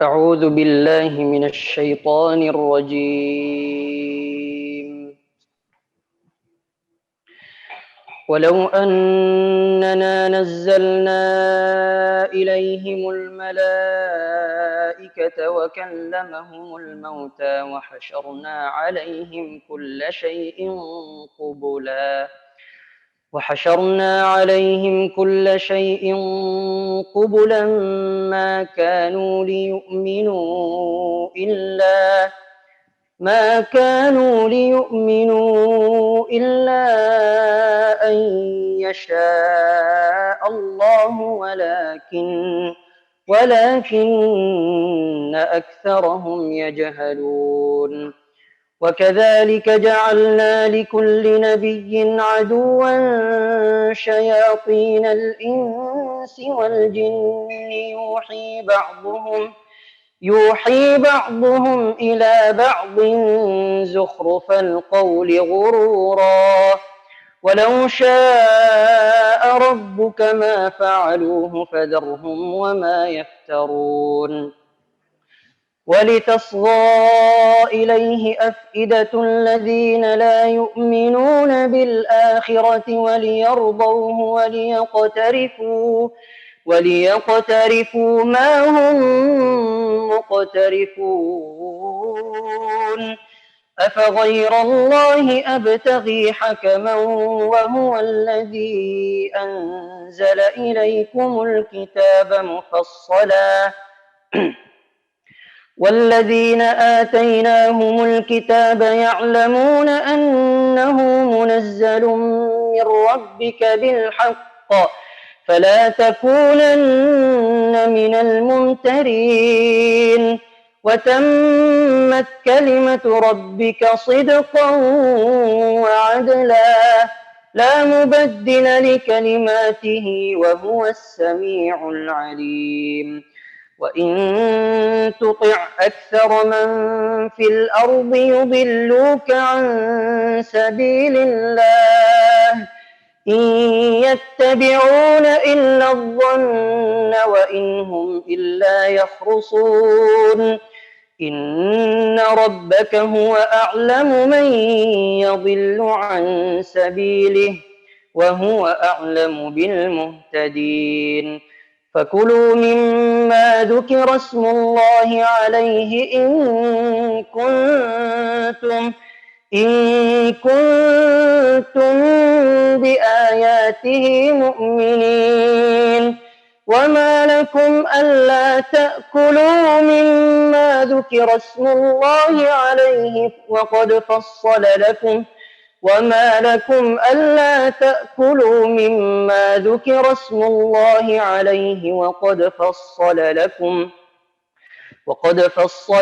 أعوذ بالله من الشيطان الرجيم. ولو أننا نزلنا إليهم الملائكة وكلمهم الموتى وحشرنا عليهم كل شيء قبلا ما كانوا ليؤمنوا إلا أن يشاء الله ولكن أكثرهم يجهلون. وكذلك جعلنا لكل نبي عدوا شياطين الإنس والجن يوحي بعضهم إلى بعض زخرف القول غرورا ولو شاء ربك ما فعلوه فذرهم وما يفترون. ولتصغى إليه أفئدة الذين لا يؤمنون بالآخرة وليرضوه وليقترفوا ما هم مقترفون. أفغير الله أبتغي حكما وهو الذي أنزل إليكم الكتاب مفصلا والذين آتيناهم الكتاب يعلمون أنه منزل من ربك بالحق فلا تكونن من الممترين. وتمت كلمة ربك صدقا وعدلا لا مبدل لكلماته وهو السميع العليم. وإن تطع أكثر من في الأرض يضلوك عن سبيل الله إن يتبعون إلا الظن وإن هم إلا يخرصون. إن ربك هو أعلم من يضل عن سبيله وهو أعلم بالمهتدين. فكلوا مما ذكر اسم الله عليه إن كنتم بآياته مؤمنين. وما لكم ألا تأكلوا مما ذكر اسم الله عليه وقد فصل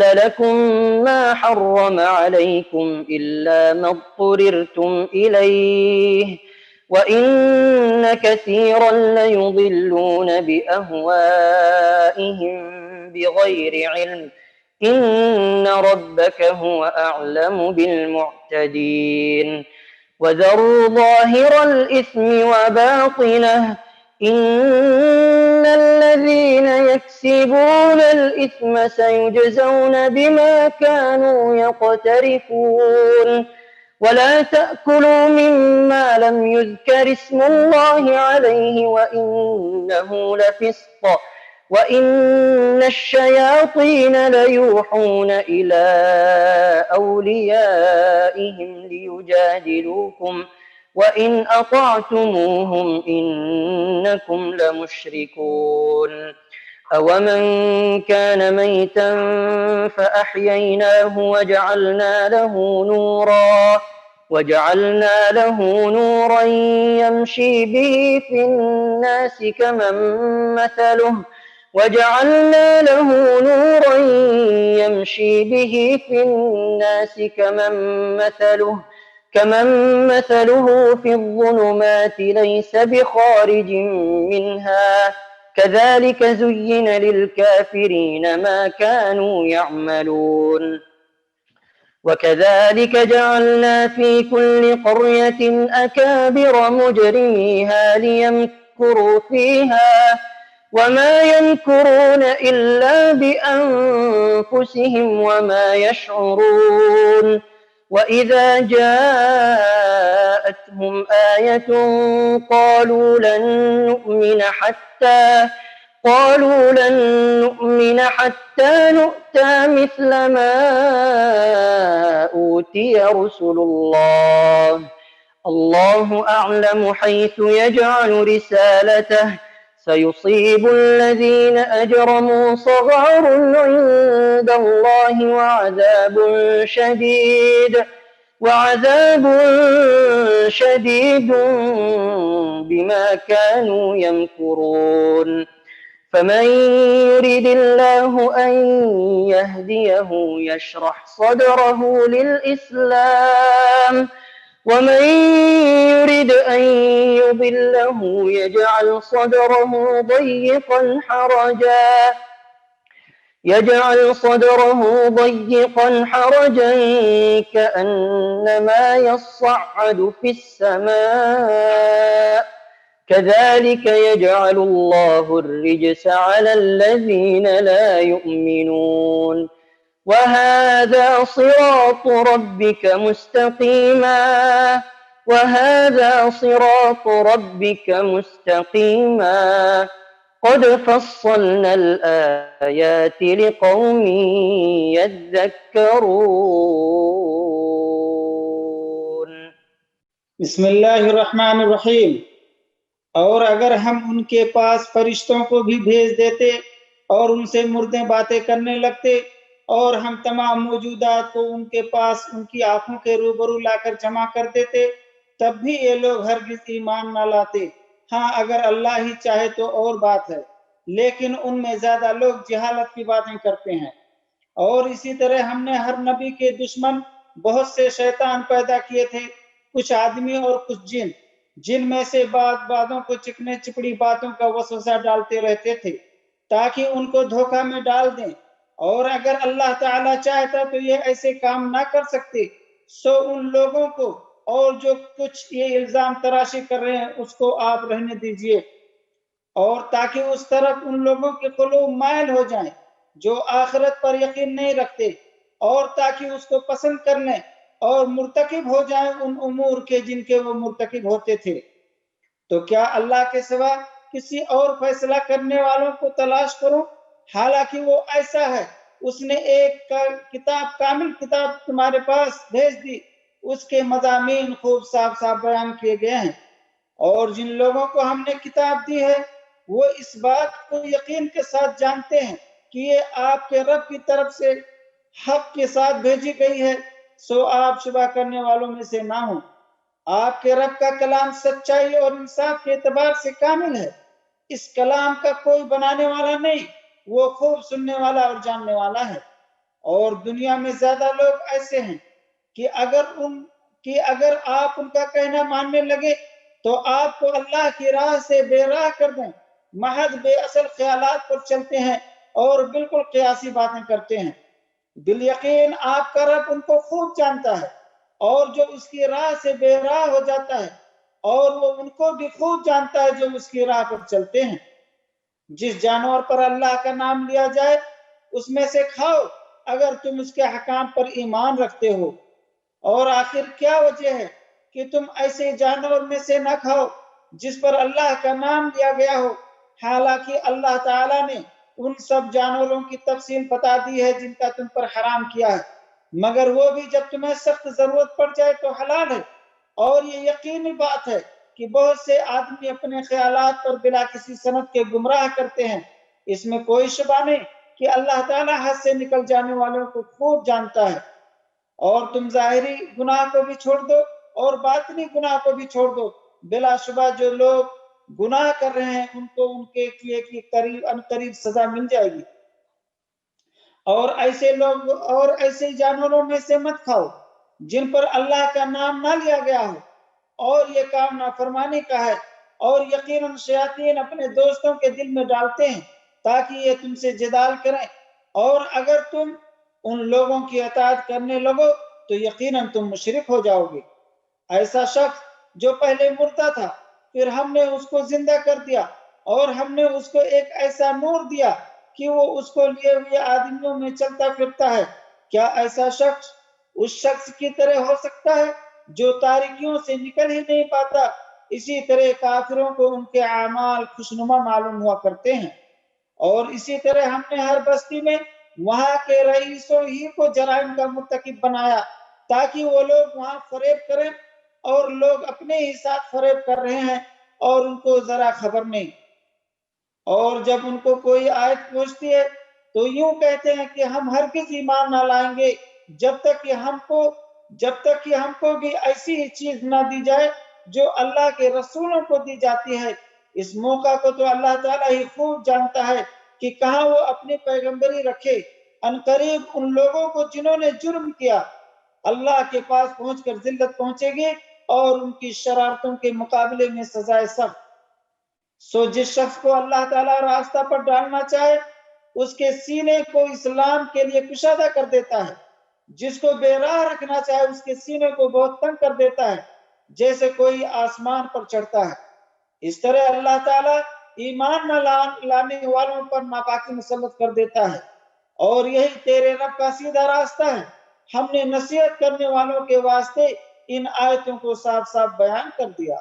لكم ما حرم عليكم إلا ما اضطررتم إليه وإن كثيرا ليضلون بأهوائهم بغير علم إن ربك هو أعلم بالمعتدين. وذروا ظاهر الإثم وباطنه إن الذين يكسبون الإثم سيجزون بما كانوا يقترفون. ولا تأكلوا مما لم يذكر اسم الله عليه وإنه لفسق وإن الشياطين ليوحون إلى أوليائهم ليجادلوكم وإن أطعتموهم إنكم لمشركون. أومن كان ميتا فأحييناه وجعلنا له نورا يمشي به في الناس كمن مثله في الظلمات ليس بخارج منها كذلك زين للكافرين ما كانوا يعملون. وكذلك جعلنا في كل قرية أكابر مجرميها ليمكروا فيها وما يمكرون إلا بأنفسهم وما يشعرون وإذا جاءتهم آية قالوا لن نؤمن حتى نؤتى مثل ما أوتي رسل الله الله أعلم حيث يجعل رسالته سيصيب الذين أجرموا صغار عند الله وعذاب شديد بما كانوا يمكرون فمن يرد الله أن يهديه يشرح صدره للإسلام ومن يرد أن يضله يجعل صدره ضيقا حرجا كأنما يصعد في السماء كذلك يجعل الله الرجس على الذين لا يؤمنون وهذا صراط ربك مستقيما قد فصلنا الآيات لقوم يذكرون بسم اللہ الرحمن الرحیم۔ اور اگر ہم ان کے پاس فرشتوں کو بھی بھیج دیتے اور ان سے مردے باتیں کرنے لگتے اور ہم تمام موجودات کو ان کے پاس ان کی آنکھوں کے روبرو لا کر جمع کر دیتے، تب بھی یہ لوگ ہرگز ایمان نہ لاتے۔ ہاں اگر اللہ ہی چاہے تو اور بات ہے، لیکن ان میں زیادہ لوگ جہالت کی باتیں کرتے ہیں۔ اور اسی طرح ہم نے ہر نبی کے دشمن بہت سے شیطان پیدا کیے تھے، کچھ آدمی اور کچھ جن، جن میں سے بعضوں کو چکنے چپڑی باتوں کا وسوسہ ڈالتے رہتے تھے تاکہ ان کو دھوکہ میں ڈال دیں، اور اگر اللہ تعالیٰ چاہتا تو یہ ایسے کام نہ کر سکتے۔ سو ان لوگوں کو اور جو کچھ یہ الزام تراشی کر رہے ہیں اس کو آپ رہنے دیجئے، اور تاکہ اس طرف ان لوگوں کے قلوب مائل ہو جائیں جو آخرت پر یقین نہیں رکھتے، اور تاکہ اس کو پسند کر لیں اور مرتکب ہو جائیں ان امور کے جن کے وہ مرتکب ہوتے تھے۔ تو کیا اللہ کے سوا کسی اور فیصلہ کرنے والوں کو تلاش کرو، حالانکہ وہ ایسا ہے، اس نے ایک کامل کتاب تمہارے پاس بھیج دی، اس کے مضامین خوب صاف صاف بیان کیے گئے ہیں۔ اور جن لوگوں کو ہم نے کتاب دی ہے وہ اس بات کو یقین کے ساتھ جانتے ہیں کہ یہ آپ کے رب کی طرف سے حق کے ساتھ بھیجی گئی ہے، سو آپ شبہ کرنے والوں میں سے نہ ہوں۔ آپ کے رب کا کلام سچائی اور انصاف کے اعتبار سے کامل ہے، اس کلام کا کوئی بنانے والا نہیں، وہ خوب سننے والا اور جاننے والا ہے۔ اور دنیا میں زیادہ لوگ ایسے ہیں کہ اگر آپ ان کا کہنا ماننے لگے تو آپ کو اللہ کی راہ سے بے راہ کر دیں، محض بے اصل خیالات پر چلتے ہیں اور بالکل قیاسی باتیں کرتے ہیں۔ بالیقین آپ کا رب ان کو خوب جانتا ہے، اور جو اس کی راہ سے بے راہ ہو جاتا ہے، اور وہ ان کو بھی خوب جانتا ہے جو اس کی راہ پر چلتے ہیں۔ جس جانور پر اللہ کا نام لیا جائے اس میں سے کھاؤ اگر تم اس کے حکام پر ایمان رکھتے ہو، اور آخر کیا وجہ ہے کہ تم ایسے جانور میں سے نہ کھاؤ جس پر اللہ کا نام لیا گیا ہو، حالانکہ اللہ تعالیٰ نے ان سب جانوروں کی تفصیل بتا دی ہے جن کا تم پر حرام کیا ہے، مگر وہ بھی جب تمہیں سخت ضرورت پڑ جائے تو حلال ہے۔ اور یہ یقینی بات ہے کہ بہت سے آدمی اپنے خیالات پر بلا کسی سند کے گمراہ کرتے ہیں، اس میں کوئی شبہ نہیں کہ اللہ تعالیٰ حد سے نکل جانے والوں کو خوب جانتا ہے۔ اور تم ظاہری گناہ کو بھی چھوڑ دو اور باطنی گناہ کو بھی چھوڑ دو، بلا شبہ جو لوگ گناہ کر رہے ہیں ان کو ان کے کیے کی قریب سزا مل جائے گی۔ اور ایسے جانوروں میں سے مت کھاؤ جن پر اللہ کا نام نہ لیا گیا ہو، اور یہ کام نافرمانی کا ہے، اور یقیناً شیاطین اپنے دوستوں کے دل میں ڈالتے ہیں تاکہ یہ تم سے جدال کریں، اور اگر تم ان لوگوں کی اطاعت کرنے لگو تو یقیناً تم مشرک ہو جاؤ گے۔ ایسا شخص جو پہلے مردہ تھا پھر ہم نے اس کو زندہ کر دیا، اور ہم نے اس کو ایک ایسا نور دیا کہ وہ اس کو لیے ہوئے آدمیوں میں چلتا پھرتا ہے۔ کیا ایسا شخص اس شخص کی طرح ہو سکتا ہے جو تاریکیوں سے نکل ہی نہیں پاتا؟ اسی طرح کافروں کو ان کے اعمال خوشنما معلوم ہوا کرتے ہیں، اور اسی طرح ہم نے ہر بستی میں وہاں کے رئیسوں ہی کو جرائم کا مرتکب بنایا تاکہ وہ لوگ وہاں فریب کریں، اور لوگ اپنے ہی ساتھ فریب کر رہے ہیں اور ان کو ذرا خبر نہیں۔ اور جب ان کو کوئی آیت پہنچتی ہے تو یوں کہتے ہیں کہ ہم ہرگز ایمان نہ لائیں گے جب تک کہ ہم کو بھی ایسی ہی چیز نہ دی جائے جو اللہ کے رسولوں کو دی جاتی ہے۔ اس موقع کو تو اللہ تعالیٰ ہی خوب جانتا ہے کہ کہاں وہ اپنی پیغمبری رکھے۔ ان قریب ان لوگوں کو جنہوں نے جرم کیا اللہ کے پاس پہنچ کر ذلت پہنچے گی اور ان کی شرارتوں کے مقابلے میں سزائے سخت۔ سو جس شخص کو اللہ تعالیٰ راستہ پر ڈالنا چاہے اس کے سینے کو اسلام کے لیے کشادہ کر دیتا ہے، جس کو بے راہ رکھنا چاہے اس کے سینے کو بہت تنگ کر دیتا ہے، جیسے کوئی آسمان پر چڑھتا ہے۔ اس طرح اللہ تعالیٰ ایمان نہ لانے والوں پر ناپاکی مسلط کر دیتا ہے، اور یہی تیرے رب کا سیدھا راستہ ہے۔ ہم نے نصیحت کرنے والوں کے واسطے ان آیتوں کو صاف صاف بیان کر دیا۔